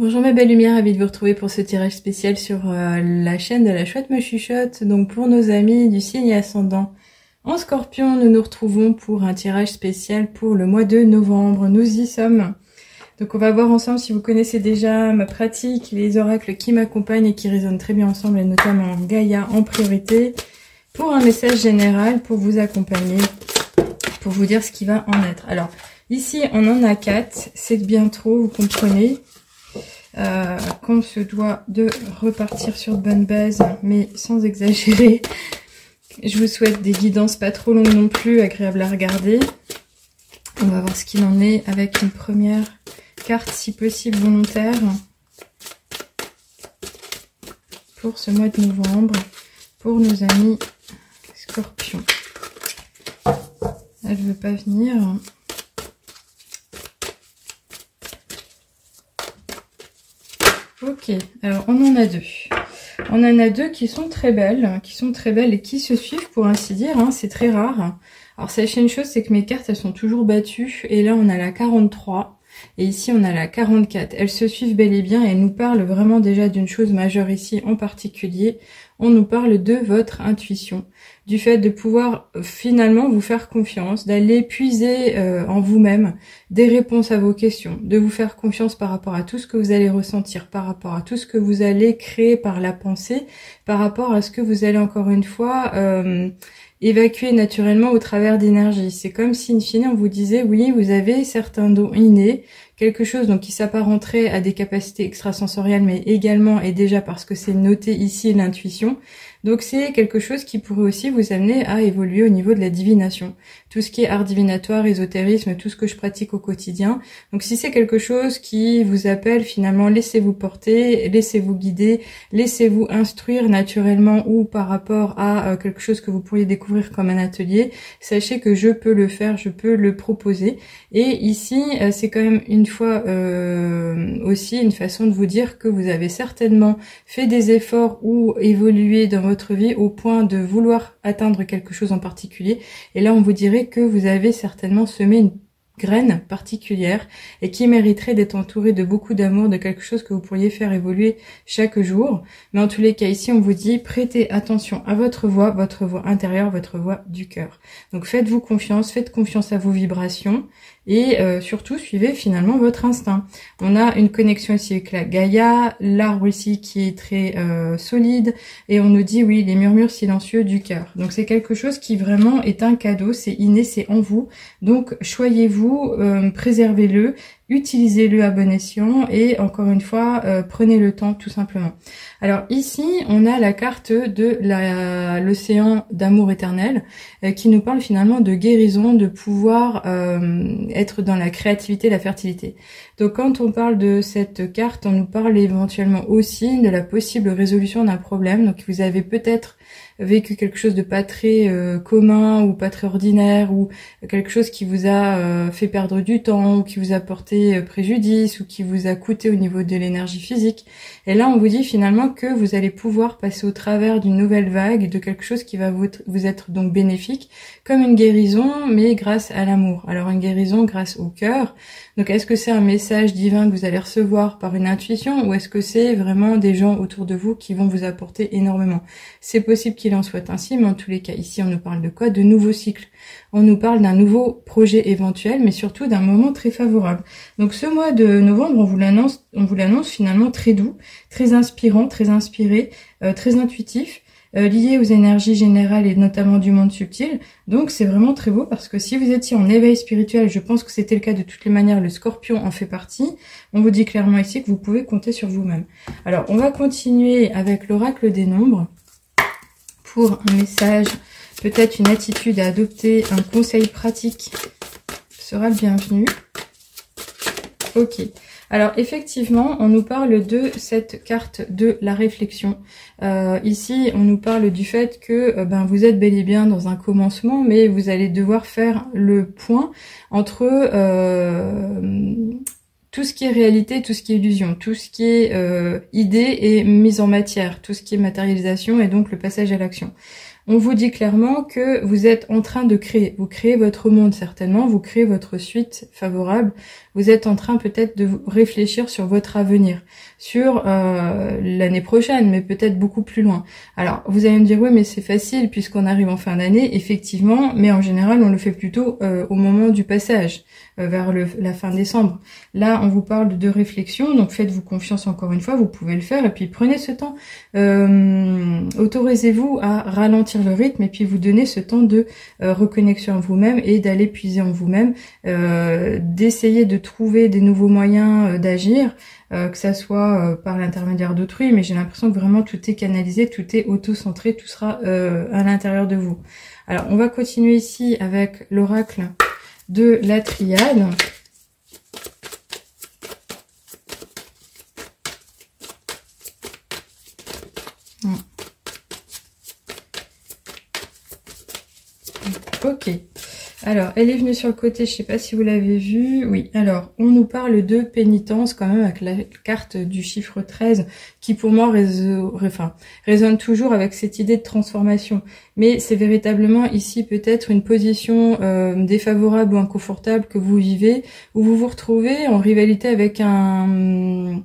Bonjour mes belles lumières, ravie de vous retrouver pour ce tirage spécial sur la chaîne de la Chouette me chuchote. Donc pour nos amis du signe ascendant en Scorpion, nous nous retrouvons pour un tirage spécial pour le mois de novembre. Nous y sommes. Donc on va voir ensemble si vous connaissez déjà ma pratique, les oracles qui m'accompagnent et qui résonnent très bien ensemble, et notamment Gaïa en priorité, pour un message général pour vous accompagner, pour vous dire ce qui va en être. Alors ici on en a 4, c'est bien trop, vous comprenez. Qu'on se doit de repartir sur de bonnes bases, mais sans exagérer. Je vous souhaite des guidances pas trop longues non plus, agréables à regarder. On va voir ce qu'il en est avec une première carte, si possible volontaire, pour ce mois de novembre, pour nos amis Scorpions. Elle veut pas venir. Ok, alors on en a deux. On en a deux qui sont très belles et qui se suivent pour ainsi dire, hein, c'est très rare. Alors sachez une chose, c'est que mes cartes elles sont toujours battues, et là on a la 43 et ici on a la 44. Elles se suivent bel et bien et elles nous parlent vraiment déjà d'une chose majeure ici en particulier. On nous parle de votre intuition, du fait de pouvoir finalement vous faire confiance, d'aller puiser en vous-même des réponses à vos questions, de vous faire confiance par rapport à tout ce que vous allez ressentir, par rapport à tout ce que vous allez créer par la pensée, par rapport à ce que vous allez encore une fois évacuer naturellement au travers d'énergie. C'est comme si in fine on vous disait oui, vous avez certains dons innés, quelque chose donc qui s'apparenterait à des capacités extrasensorielles, mais également, et déjà parce que c'est noté ici, l'intuition. Donc c'est quelque chose qui pourrait aussi vous amener à évoluer au niveau de la divination. Tout ce qui est art divinatoire, ésotérisme, tout ce que je pratique au quotidien. Donc si c'est quelque chose qui vous appelle, finalement, laissez-vous porter, laissez-vous guider, laissez-vous instruire naturellement ou par rapport à quelque chose que vous pourriez découvrir comme un atelier. Sachez que je peux le faire, je peux le proposer. Et ici, c'est quand même une fois aussi une façon de vous dire que vous avez certainement fait des efforts ou évolué dans votre vie au point de vouloir atteindre quelque chose en particulier. Et là, on vous dirait que vous avez certainement semé une graine particulière et qui mériterait d'être entourée de beaucoup d'amour, de quelque chose que vous pourriez faire évoluer chaque jour. Mais en tous les cas, ici, on vous dit prêtez attention à votre voix intérieure, votre voix du cœur. Donc faites-vous confiance, faites confiance à vos vibrations et surtout suivez finalement votre instinct. On a une connexion ici avec la Gaïa, l'arbre ici qui est très solide, et on nous dit oui, les murmures silencieux du cœur. Donc c'est quelque chose qui vraiment est un cadeau, c'est inné, c'est en vous. Donc choyez-vous, préservez-le, utilisez-le à bon escient et encore une fois, prenez le temps tout simplement. Alors ici, on a la carte de l'océan d'amour éternel qui nous parle finalement de guérison, de pouvoir être dans la créativité, la fertilité. Donc quand on parle de cette carte, on nous parle éventuellement aussi de la possible résolution d'un problème. Donc vous avez peut-être vécu quelque chose de pas très commun ou pas très ordinaire, ou quelque chose qui vous a fait perdre du temps, ou qui vous a porté préjudice, ou qui vous a coûté au niveau de l'énergie physique. Et là on vous dit finalement que vous allez pouvoir passer au travers d'une nouvelle vague, de quelque chose qui va vous être donc bénéfique, comme une guérison, mais grâce à l'amour. Alors une guérison grâce au cœur. Donc est-ce que c'est un message divin que vous allez recevoir par une intuition, ou est-ce que c'est vraiment des gens autour de vous qui vont vous apporter énormément? C'est possible qu'il en soit ainsi, mais en tous les cas, ici on nous parle de quoi? De nouveaux cycles. On nous parle d'un nouveau projet éventuel, mais surtout d'un moment très favorable. Donc ce mois de novembre, on vous l'annonce finalement très doux, très inspirant, très inspiré, très intuitif, lié aux énergies générales et notamment du monde subtil. Donc c'est vraiment très beau, parce que si vous étiez en éveil spirituel, je pense que c'était le cas de toutes les manières, le Scorpion en fait partie, on vous dit clairement ici que vous pouvez compter sur vous-même. Alors on va continuer avec l'oracle des nombres pour un message, peut-être une attitude à adopter, un conseil pratique sera le bienvenu. Ok. Alors effectivement, on nous parle de cette carte de la réflexion. Ici, on nous parle du fait que vous êtes bel et bien dans un commencement, mais vous allez devoir faire le point entre tout ce qui est réalité, tout ce qui est illusion, tout ce qui est idée et mise en matière, tout ce qui est matérialisation et donc le passage à l'action. On vous dit clairement que vous êtes en train de créer. Vous créez votre monde certainement, vous créez votre suite favorable. Vous êtes en train peut-être de réfléchir sur votre avenir, sur l'année prochaine, mais peut-être beaucoup plus loin. Alors, vous allez me dire, oui, mais c'est facile puisqu'on arrive en fin d'année, effectivement, mais en général, on le fait plutôt au moment du passage, vers la fin décembre. Là, on vous parle de réflexion, donc faites-vous confiance encore une fois, vous pouvez le faire, et puis prenez ce temps. Autorisez-vous à ralentir le rythme, et puis vous donner ce temps de reconnexion à vous-même, et d'aller puiser en vous-même, d'essayer de trouver des nouveaux moyens d'agir, que ça soit par l'intermédiaire d'autrui, mais j'ai l'impression que vraiment tout est canalisé, tout est auto-centré, tout sera à l'intérieur de vous. Alors, on va continuer ici avec l'oracle de la triade. Ok. Alors, elle est venue sur le côté, je sais pas si vous l'avez vu. Oui, alors, on nous parle de pénitence quand même avec la carte du chiffre 13 qui pour moi résonne toujours avec cette idée de transformation. Mais c'est véritablement ici peut-être une position défavorable ou inconfortable que vous vivez, où vous vous retrouvez en rivalité avec un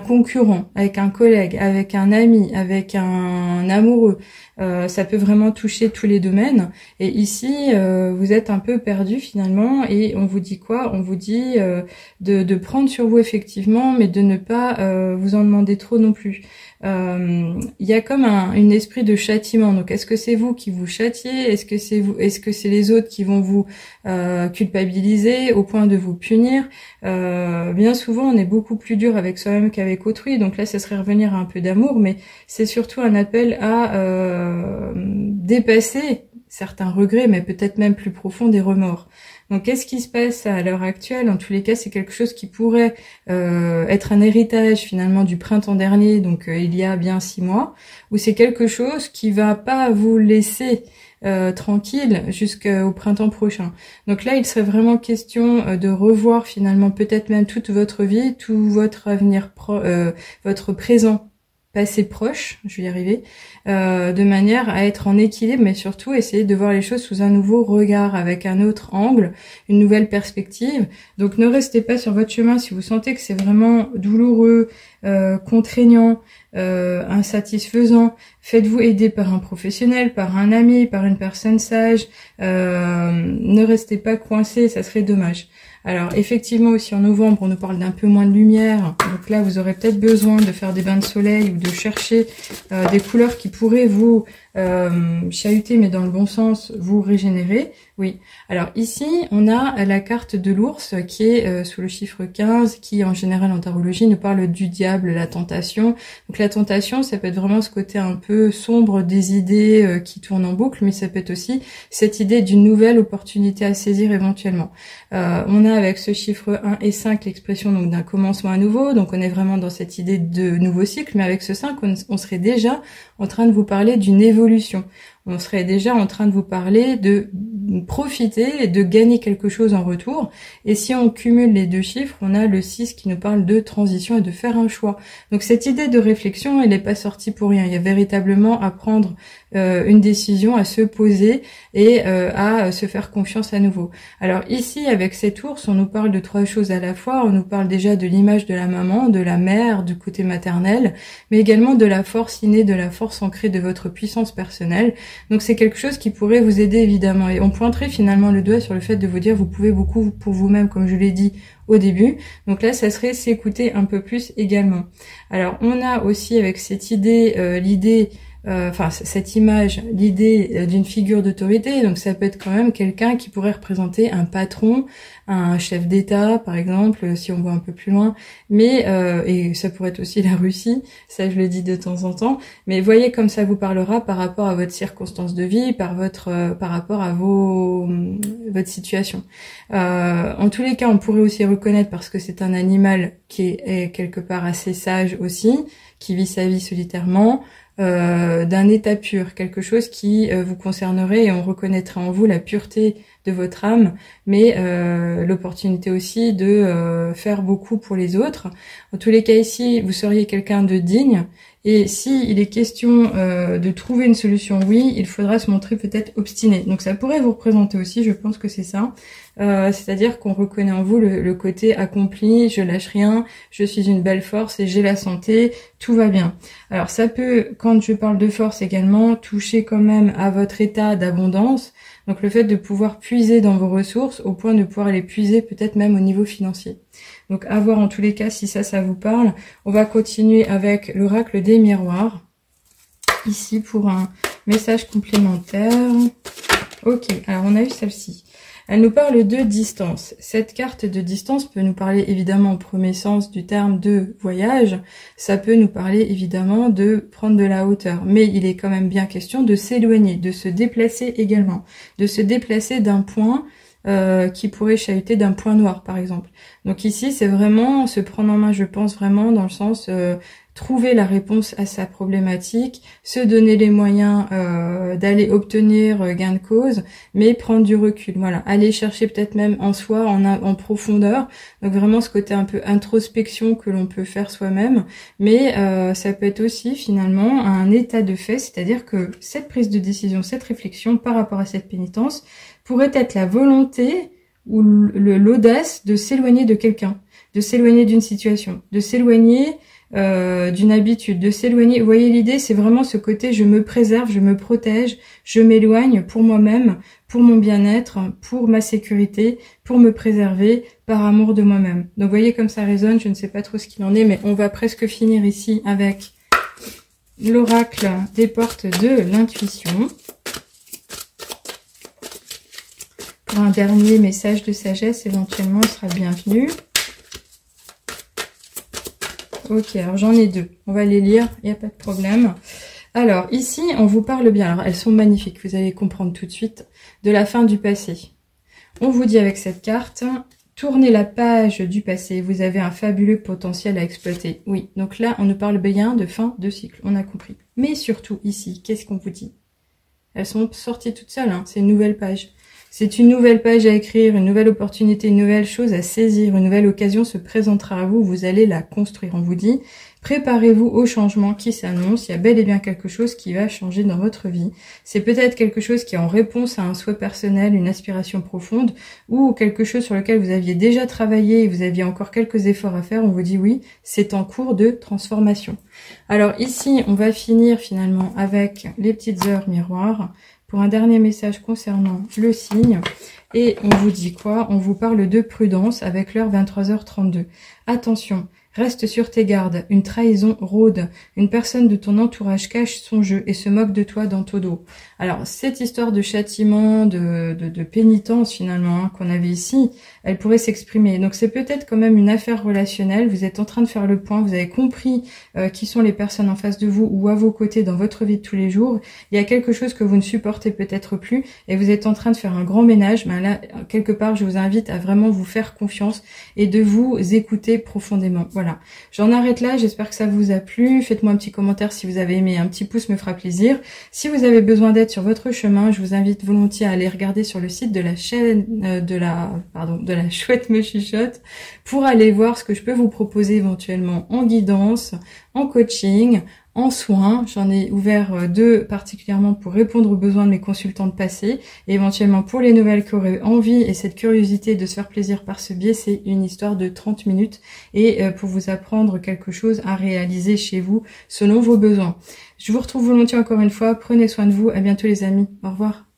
concurrent, avec un collègue, avec un ami, avec un amoureux. Ça peut vraiment toucher tous les domaines. Et ici, vous êtes un peu perdu finalement. Et on vous dit quoi? On vous dit de prendre sur vous effectivement, mais de ne pas vous en demander trop non plus. Il y a comme un esprit de châtiment. Donc, est-ce que c'est vous qui vous châtiez? Est-ce que c'est vous? Est-ce que c'est les autres qui vont vous culpabiliser au point de vous punir? Bien souvent, on est beaucoup plus dur avec soi-même qu'avec autrui. Donc là, ça serait revenir à un peu d'amour, mais c'est surtout un appel à dépasser certains regrets, mais peut-être même plus profond, des remords. Donc, qu'est-ce qui se passe à l'heure actuelle? En tous les cas, c'est quelque chose qui pourrait être un héritage finalement du printemps dernier, donc il y a bien 6 mois, ou c'est quelque chose qui va pas vous laisser tranquille jusqu'au printemps prochain. Donc là, il serait vraiment question de revoir finalement peut-être même toute votre vie, tout votre avenir, votre présent, passé proche, je vais y arriver, de manière à être en équilibre, mais surtout essayer de voir les choses sous un nouveau regard, avec un autre angle, une nouvelle perspective. Donc ne restez pas sur votre chemin si vous sentez que c'est vraiment douloureux, contraignant, insatisfaisant. Faites-vous aider par un professionnel, par un ami, par une personne sage. Ne restez pas coincé, ça serait dommage. Alors effectivement aussi en novembre on nous parle d'un peu moins de lumière, donc là vous aurez peut-être besoin de faire des bains de soleil ou de chercher des couleurs qui pourraient vous chahuter mais dans le bon sens, vous régénérer. Oui, alors ici on a la carte de l'ours qui est sous le chiffre 15 qui en général en tarologie nous parle du diable, la tentation. Donc la tentation ça peut être vraiment ce côté un peu sombre des idées qui tournent en boucle, mais ça peut être aussi cette idée d'une nouvelle opportunité à saisir éventuellement. On a avec ce chiffre 1 et 5 l'expression donc d'un commencement à nouveau, donc on est vraiment dans cette idée de nouveau cycle, mais avec ce 5 on serait déjà en train de vous parler d'une évolution. On serait déjà en train de vous parler de profiter et de gagner quelque chose en retour. Et si on cumule les deux chiffres, on a le 6 qui nous parle de transition et de faire un choix. Donc cette idée de réflexion, elle n'est pas sortie pour rien. Il y a véritablement à prendre une décision, à se poser et à se faire confiance à nouveau. Alors ici, avec cet ours, on nous parle de 3 choses à la fois. On nous parle déjà de l'image de la maman, de la mère, du côté maternel, mais également de la force innée, de la force ancrée de votre puissance personnelle. Donc c'est quelque chose qui pourrait vous aider évidemment. Et on pointerait finalement le doigt sur le fait de vous dire vous pouvez beaucoup pour vous-même, comme je l'ai dit au début. Donc là, ça serait s'écouter un peu plus également. Alors on a aussi avec cette idée, cette image, l'idée d'une figure d'autorité. Donc ça peut être quand même quelqu'un qui pourrait représenter un patron, un chef d'État par exemple, si on voit un peu plus loin, mais et ça pourrait être aussi la Russie, ça je le dis de temps en temps, mais voyez comme ça vous parlera par rapport à votre circonstance de vie, par rapport à votre situation. En tous les cas, on pourrait aussi reconnaître, parce que c'est un animal qui est quelque part assez sage aussi, qui vit sa vie solitairement, d'un état pur, quelque chose qui vous concernerait et on reconnaîtrait en vous la pureté de votre âme, mais l'opportunité aussi de faire beaucoup pour les autres. En tous les cas ici, vous seriez quelqu'un de digne. Et si il est question de trouver une solution, oui, il faudra se montrer peut-être obstiné. Donc ça pourrait vous représenter aussi, je pense que c'est ça. C'est-à-dire qu'on reconnaît en vous le côté accompli, je lâche rien, je suis une belle force et j'ai la santé, tout va bien. Alors ça peut, quand je parle de force également, toucher quand même à votre état d'abondance. Donc le fait de pouvoir puiser dans vos ressources au point de pouvoir les puiser peut-être même au niveau financier. Donc à voir en tous les cas si ça vous parle. On va continuer avec l'oracle des miroirs. Ici pour un message complémentaire. Ok, alors on a eu celle-ci. Elle nous parle de distance. Cette carte de distance peut nous parler évidemment au premier sens du terme de voyage. Ça peut nous parler évidemment de prendre de la hauteur. Mais il est quand même bien question de s'éloigner, de se déplacer également. De se déplacer d'un point qui pourrait chahuter d'un point noir par exemple. Donc ici c'est vraiment se prendre en main, je pense vraiment dans le sens trouver la réponse à sa problématique, se donner les moyens d'aller obtenir gain de cause, mais prendre du recul, voilà, aller chercher peut-être même en soi, en profondeur, donc vraiment ce côté un peu introspection que l'on peut faire soi-même, mais ça peut être aussi finalement un état de fait, c'est-à-dire que cette prise de décision, cette réflexion par rapport à cette pénitence pourrait être la volonté ou l'audace de s'éloigner de quelqu'un, de s'éloigner d'une situation, de s'éloigner d'une habitude, de s'éloigner. Vous voyez l'idée, c'est vraiment ce côté je me préserve, je me protège, je m'éloigne pour moi-même, pour mon bien-être, pour ma sécurité, pour me préserver, par amour de moi-même. Donc vous voyez comme ça résonne, je ne sais pas trop ce qu'il en est, mais on va presque finir ici avec l'oracle des portes de l'intuition. Pour un dernier message de sagesse, éventuellement, il sera le bienvenu. Ok, alors j'en ai deux. On va les lire, il n'y a pas de problème. Alors, ici, on vous parle bien. Alors, elles sont magnifiques, vous allez comprendre tout de suite. De la fin du passé. On vous dit avec cette carte, tournez la page du passé. Vous avez un fabuleux potentiel à exploiter. Oui, donc là, on nous parle bien de fin de cycle. On a compris. Mais surtout, ici, qu'est-ce qu'on vous dit? Elles sont sorties toutes seules, hein. C'est une nouvelle page. C'est une nouvelle page à écrire, une nouvelle opportunité, une nouvelle chose à saisir, une nouvelle occasion se présentera à vous, vous allez la construire. On vous dit, préparez-vous au changement qui s'annonce, il y a bel et bien quelque chose qui va changer dans votre vie. C'est peut-être quelque chose qui est en réponse à un souhait personnel, une aspiration profonde, ou quelque chose sur lequel vous aviez déjà travaillé et vous aviez encore quelques efforts à faire. On vous dit oui, c'est en cours de transformation. Alors ici, on va finir finalement avec les petites heures miroirs. Pour un dernier message concernant le signe. Et on vous dit quoi? On vous parle de prudence avec l'heure 23h32. Attention, reste sur tes gardes. Une trahison rôde. Une personne de ton entourage cache son jeu et se moque de toi dans ton dos. Alors, cette histoire de châtiment, de pénitence finalement hein, qu'on avait ici, elle pourrait s'exprimer. Donc, c'est peut-être quand même une affaire relationnelle. Vous êtes en train de faire le point. Vous avez compris qui sont les personnes en face de vous ou à vos côtés dans votre vie de tous les jours. Il y a quelque chose que vous ne supportez peut-être plus et vous êtes en train de faire un grand ménage. Ben là, quelque part, je vous invite à vraiment vous faire confiance et de vous écouter profondément. Voilà. J'en arrête là. J'espère que ça vous a plu. Faites-moi un petit commentaire si vous avez aimé. Un petit pouce me fera plaisir. Si vous avez besoin d'aide sur votre chemin, je vous invite volontiers à aller regarder sur le site de la chaîne de la Chouette me chuchote pour aller voir ce que je peux vous proposer éventuellement en guidance, en coaching, en soins. J'en ai ouvert deux particulièrement pour répondre aux besoins de mes consultantes passées et éventuellement pour les nouvelles qui auraient envie et cette curiosité de se faire plaisir par ce biais, c'est une histoire de 30 minutes et pour vous apprendre quelque chose à réaliser chez vous selon vos besoins. Je vous retrouve volontiers encore une fois. Prenez soin de vous. À bientôt les amis. Au revoir.